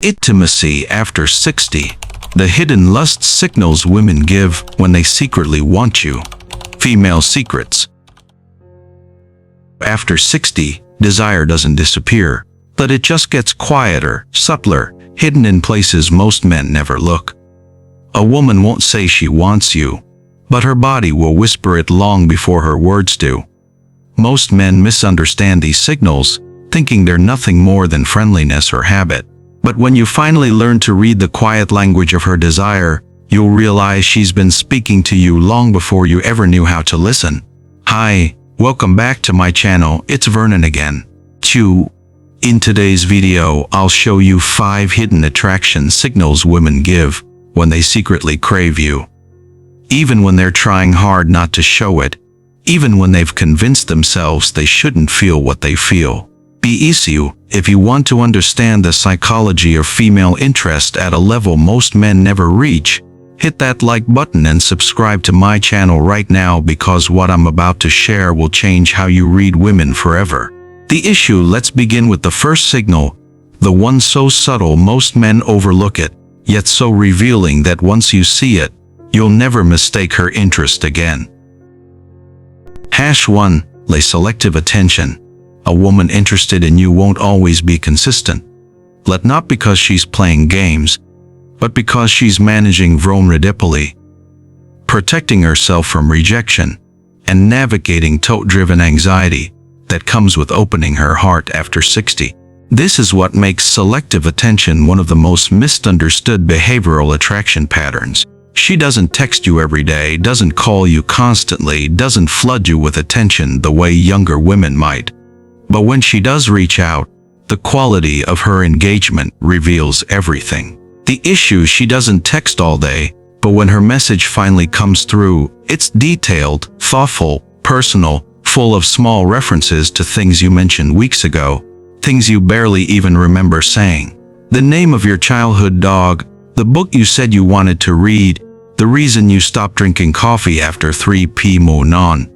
Intimacy after 60. The hidden lust signals women give when they secretly want you. Female secrets. After 60, desire doesn't disappear, but it just gets quieter, subtler, hidden in places most men never look. A woman won't say she wants you, but her body will whisper it long before her words do. Most men misunderstand these signals, thinking they're nothing more than friendliness or habit. But when you finally learn to read the quiet language of her desire, you'll realize she's been speaking to you long before you ever knew how to listen. Hi, welcome back to my channel, it's Vernon again. 2. In today's video, I'll show you 5 hidden attraction signals women give when they secretly crave you. Even when they're trying hard not to show it, even when they've convinced themselves they shouldn't feel what they feel. If you want to understand the psychology of female interest at a level most men never reach, hit that like button and subscribe to my channel right now, because what I'm about to share will change how you read women forever. Let's begin with the first signal, the one so subtle most men overlook it, yet so revealing that once you see it, you'll never mistake her interest again. 1. Selective attention. A woman interested in you won't always be consistent. Not because she's playing games, but because she's managing vulnerability, protecting herself from rejection, and navigating thought-driven anxiety that comes with opening her heart after 60. This is what makes selective attention one of the most misunderstood behavioral attraction patterns. She doesn't text you every day, doesn't call you constantly, doesn't flood you with attention the way younger women might. But when she does reach out, the quality of her engagement reveals everything. She doesn't text all day, but when her message finally comes through, it's detailed, thoughtful, personal, full of small references to things you mentioned weeks ago, things you barely even remember saying. The name of your childhood dog, the book you said you wanted to read, the reason you stopped drinking coffee after 3 p.m. None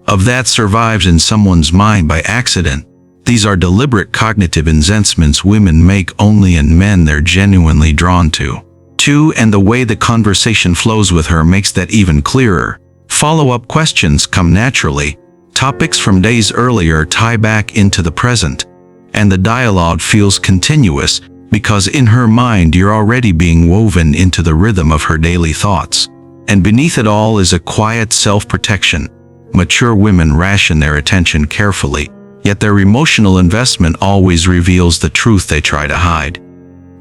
of that survives in someone's mind by accident. These are deliberate cognitive enhancements women make only in men they're genuinely drawn to. 2. And the way the conversation flows with her makes that even clearer. Follow-up questions come naturally. Topics from days earlier tie back into the present. And the dialogue feels continuous because in her mind you're already being woven into the rhythm of her daily thoughts. And beneath it all is a quiet self-protection. Mature women ration their attention carefully, yet their emotional investment always reveals the truth they try to hide.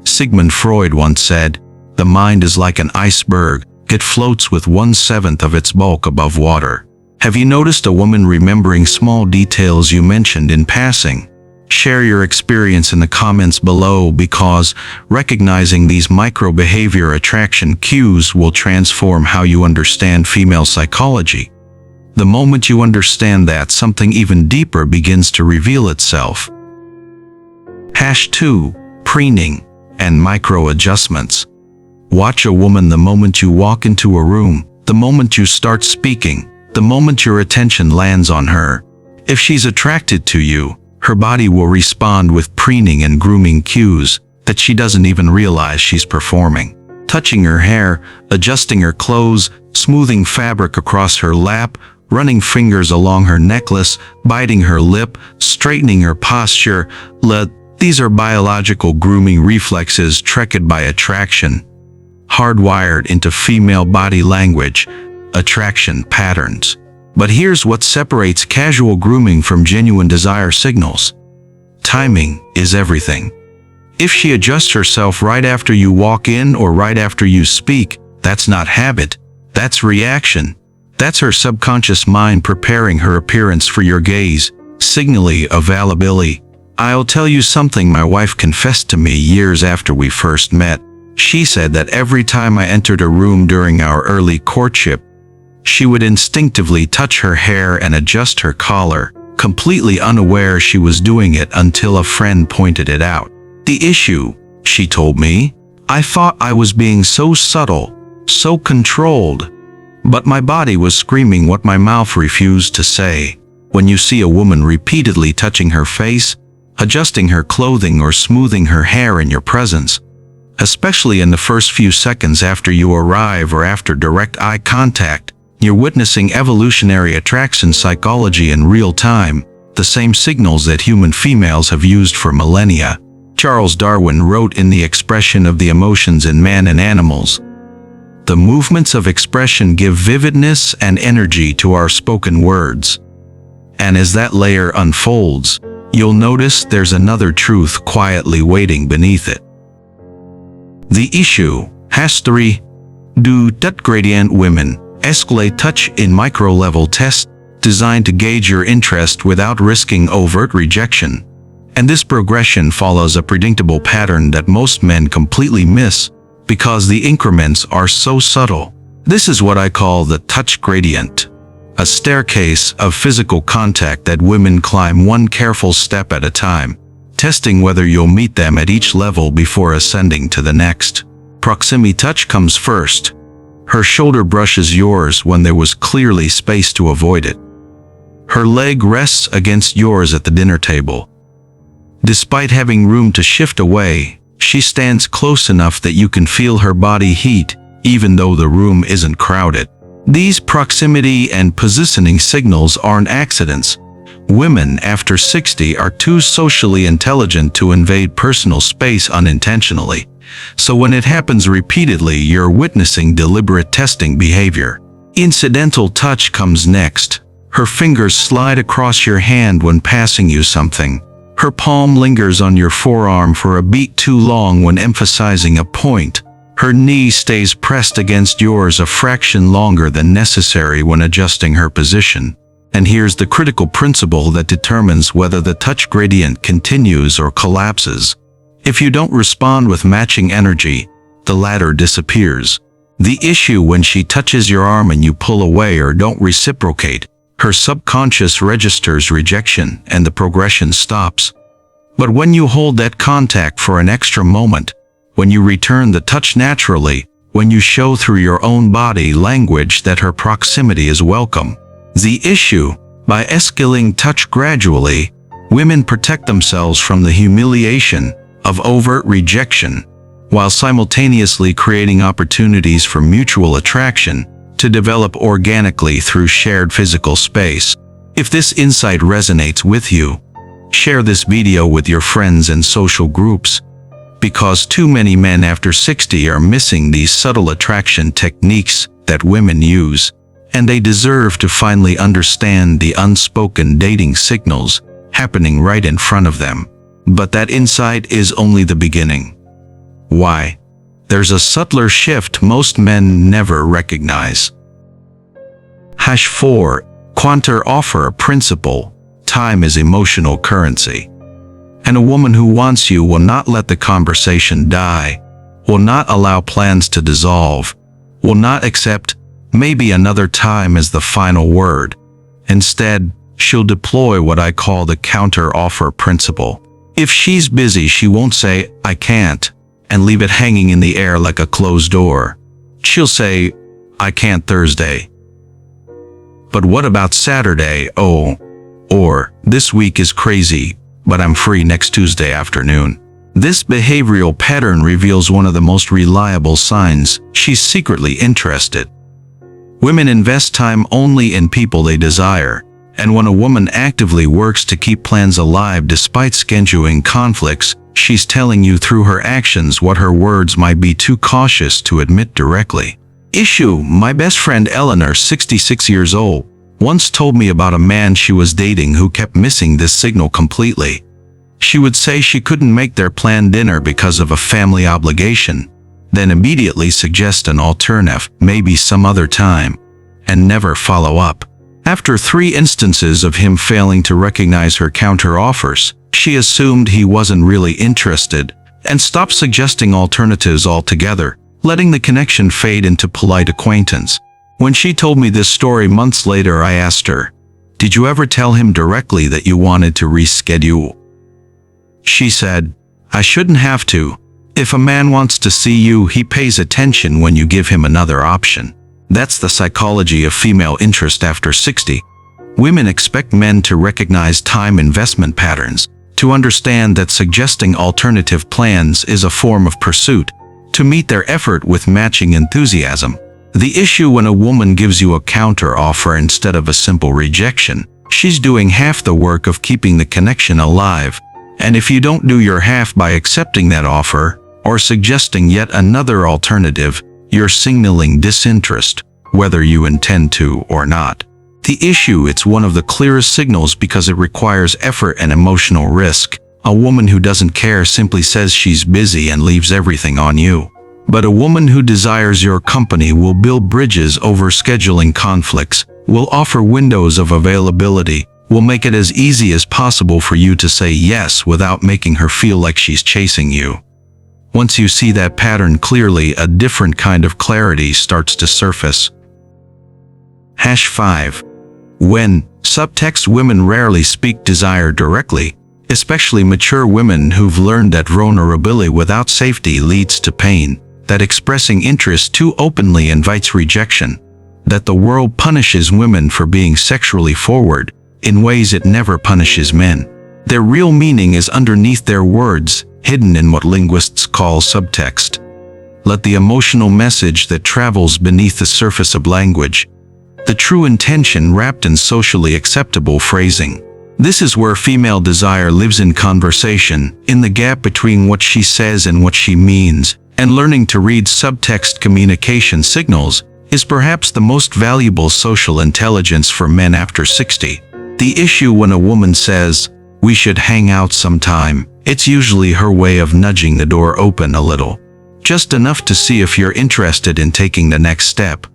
Sigmund Freud once said, "The mind is like an iceberg, it floats with 1/7 of its bulk above water." Have you noticed a woman remembering small details you mentioned in passing? Share your experience in the comments below, because recognizing these micro-behavior attraction cues will transform how you understand female psychology. The moment you understand that, something even deeper begins to reveal itself. 2. Preening and micro-adjustments. Watch a woman the moment you walk into a room, the moment you start speaking, the moment your attention lands on her. If she's attracted to you, her body will respond with preening and grooming cues that she doesn't even realize she's performing. Touching her hair, adjusting her clothes, smoothing fabric across her lap, running fingers along her necklace, biting her lip, straightening her posture. These are biological grooming reflexes triggered by attraction, hardwired into female body language, attraction patterns. But here's what separates casual grooming from genuine desire signals. Timing is everything. If she adjusts herself right after you walk in or right after you speak, that's not habit, that's reaction. That's her subconscious mind preparing her appearance for your gaze, signaling availability. I'll tell you something my wife confessed to me years after we first met. She said that every time I entered a room during our early courtship, she would instinctively touch her hair and adjust her collar, completely unaware she was doing it until a friend pointed it out. She told me, I thought I was being so subtle, so controlled. But my body was screaming what my mouth refused to say. When you see a woman repeatedly touching her face, adjusting her clothing, or smoothing her hair in your presence, Especially in the first few seconds after you arrive or after direct eye contact, you're witnessing evolutionary attraction psychology in real time, the same signals that human females have used for millennia. Charles Darwin wrote in The Expression of the Emotions in Man and Animals, "The movements of expression give vividness and energy to our spoken words." And as that layer unfolds, you'll notice there's another truth quietly waiting beneath it. The issue, #3, do touch gradient women escalate touch in micro-level tests designed to gauge your interest without risking overt rejection. And this progression follows a predictable pattern that most men completely miss because the increments are so subtle. This is what I call the touch gradient, a staircase of physical contact that women climb one careful step at a time, testing whether you'll meet them at each level before ascending to the next. Proximity touch comes first. Her shoulder brushes yours when there was clearly space to avoid it. Her leg rests against yours at the dinner table. Despite having room to shift away, she stands close enough that you can feel her body heat, even though the room isn't crowded. These proximity and positioning signals aren't accidents. Women after 60 are too socially intelligent to invade personal space unintentionally. So when it happens repeatedly, you're witnessing deliberate testing behavior. Incidental touch comes next. Her fingers slide across your hand when passing you something. Her palm lingers on your forearm for a beat too long when emphasizing a point. Her knee stays pressed against yours a fraction longer than necessary when adjusting her position. And here's the critical principle that determines whether the touch gradient continues or collapses. If you don't respond with matching energy, the latter disappears. The issue when she touches your arm and you pull away or don't reciprocate, her subconscious registers rejection and the progression stops. But when you hold that contact for an extra moment, when you return the touch naturally, when you show through your own body language that her proximity is welcome. The issue, by escalating touch gradually, women protect themselves from the humiliation of overt rejection, while simultaneously creating opportunities for mutual attraction to develop organically through shared physical space. If this insight resonates with you, share this video with your friends and social groups, because too many men after 60 are missing these subtle attraction techniques that women use, and they deserve to finally understand the unspoken dating signals happening right in front of them. But that insight is only the beginning. Why? There's a subtler shift most men never recognize. #4. Counter offer principle. Time is emotional currency. And a woman who wants you will not let the conversation die, will not allow plans to dissolve, will not accept maybe another time as the final word. Instead, she'll deploy what I call the counter offer principle. If she's busy, she won't say, "I can't," and leave it hanging in the air like a closed door. She'll say, "I can't Thursday. But what about Saturday? Oh, or this week is crazy, but I'm free next Tuesday afternoon." This behavioral pattern reveals one of the most reliable signs she's secretly interested. Women invest time only in people they desire, and when a woman actively works to keep plans alive despite scheduling conflicts, she's telling you through her actions what her words might be too cautious to admit directly. Issue: my best friend Eleanor, 66 years old, once told me about a man she was dating who kept missing this signal completely. She would say she couldn't make their planned dinner because of a family obligation, then immediately suggest an alternative, maybe some other time, and never follow up. After 3 instances of him failing to recognize her counter-offers, she assumed he wasn't really interested and stopped suggesting alternatives altogether, letting the connection fade into polite acquaintance. When she told me this story months later, I asked her, "Did you ever tell him directly that you wanted to reschedule?" She said, "I shouldn't have to. If a man wants to see you, he pays attention when you give him another option." That's the psychology of female interest after 60. Women expect men to recognize time investment patterns, to understand that suggesting alternative plans is a form of pursuit, to meet their effort with matching enthusiasm. The issue when a woman gives you a counter offer instead of a simple rejection, she's doing half the work of keeping the connection alive. And if you don't do your half by accepting that offer, or suggesting yet another alternative, you're signaling disinterest, whether you intend to or not. The issue, it's one of the clearest signals because it requires effort and emotional risk. A woman who doesn't care simply says she's busy and leaves everything on you. But a woman who desires your company will build bridges over scheduling conflicts, will offer windows of availability, will make it as easy as possible for you to say yes without making her feel like she's chasing you. Once you see that pattern clearly, a different kind of clarity starts to surface. #5. When subtext women rarely speak desire directly, especially mature women who've learned that vulnerability without safety leads to pain, that expressing interest too openly invites rejection, that the world punishes women for being sexually forward in ways it never punishes men. Their real meaning is underneath their words, hidden in what linguists call subtext. Let the emotional message that travels beneath the surface of language, the true intention wrapped in socially acceptable phrasing. This is where female desire lives in conversation, in the gap between what she says and what she means, and learning to read subtext communication signals is perhaps the most valuable social intelligence for men after 60. The issue when a woman says, "We should hang out sometime," it's usually her way of nudging the door open a little, just enough to see if you're interested in taking the next step.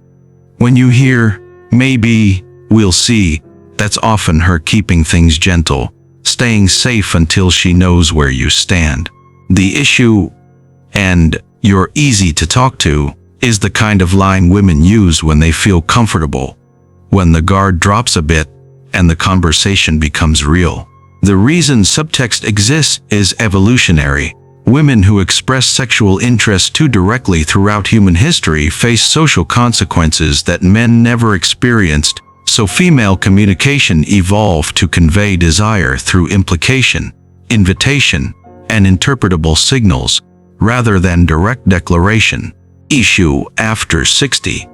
When you hear, "Maybe, we'll see," that's often her keeping things gentle, staying safe until she knows where you stand. The issue, and "you're easy to talk to," is the kind of line women use when they feel comfortable, when the guard drops a bit and the conversation becomes real. The reason subtext exists is evolutionary. Women who express sexual interest too directly throughout human history face social consequences that men never experienced, so female communication evolved to convey desire through implication, invitation, and interpretable signals, rather than direct declaration. Issue after 60.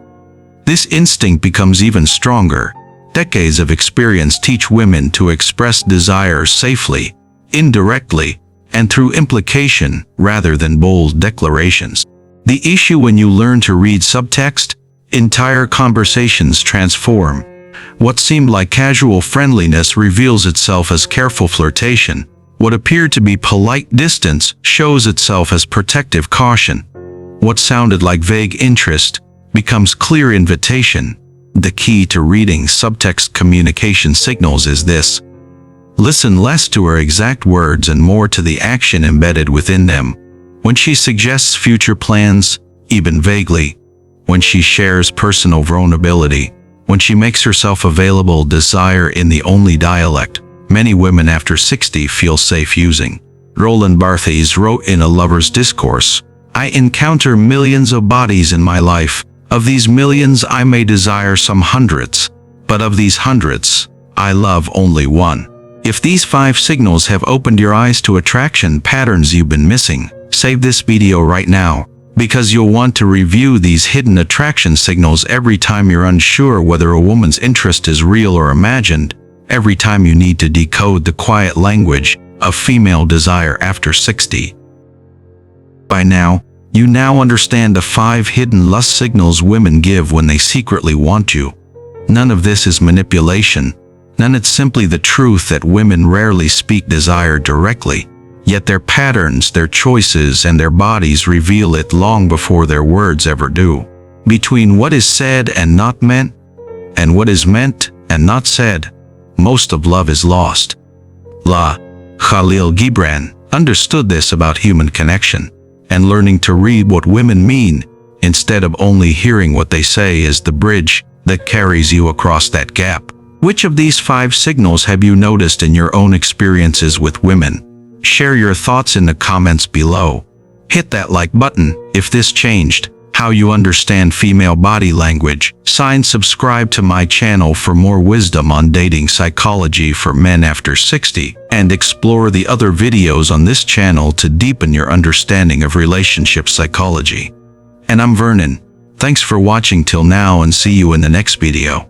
This instinct becomes even stronger. Decades of experience teach women to express desire safely, indirectly, and through implication rather than bold declarations. The issue when you learn to read subtext, entire conversations transform. What seemed like casual friendliness reveals itself as careful flirtation. What appeared to be polite distance shows itself as protective caution. What sounded like vague interest becomes clear invitation. The key to reading subtext communication signals is this: listen less to her exact words and more to the action embedded within them. When she suggests future plans, even vaguely, when she shares personal vulnerability, when she makes herself available, desire in the only dialect many women after 60 feel safe using. Roland Barthes wrote in A Lover's Discourse, "I encounter millions of bodies in my life. Of these millions I may desire some hundreds, but of these hundreds, I love only one." If these 5 signals have opened your eyes to attraction patterns you've been missing, save this video right now, because you'll want to review these hidden attraction signals every time you're unsure whether a woman's interest is real or imagined, every time you need to decode the quiet language of female desire after 60. By now, you now understand the 5 hidden lust signals women give when they secretly want you. None of this is manipulation. None, it's simply the truth that women rarely speak desire directly, yet their patterns, their choices, and their bodies reveal it long before their words ever do. Between what is said and not meant, and what is meant and not said, most of love is lost. Khalil Gibran understood this about human connection, and learning to read what women mean, instead of only hearing what they say, is the bridge that carries you across that gap. Which of these 5 signals have you noticed in your own experiences with women? Share your thoughts in the comments below. Hit that like button if this changed how you understand female body language. Sign subscribe to my channel for more wisdom on dating psychology for men after 60, and explore the other videos on this channel to deepen your understanding of relationship psychology. And I'm Vernon. Thanks for watching till now and see you in the next video.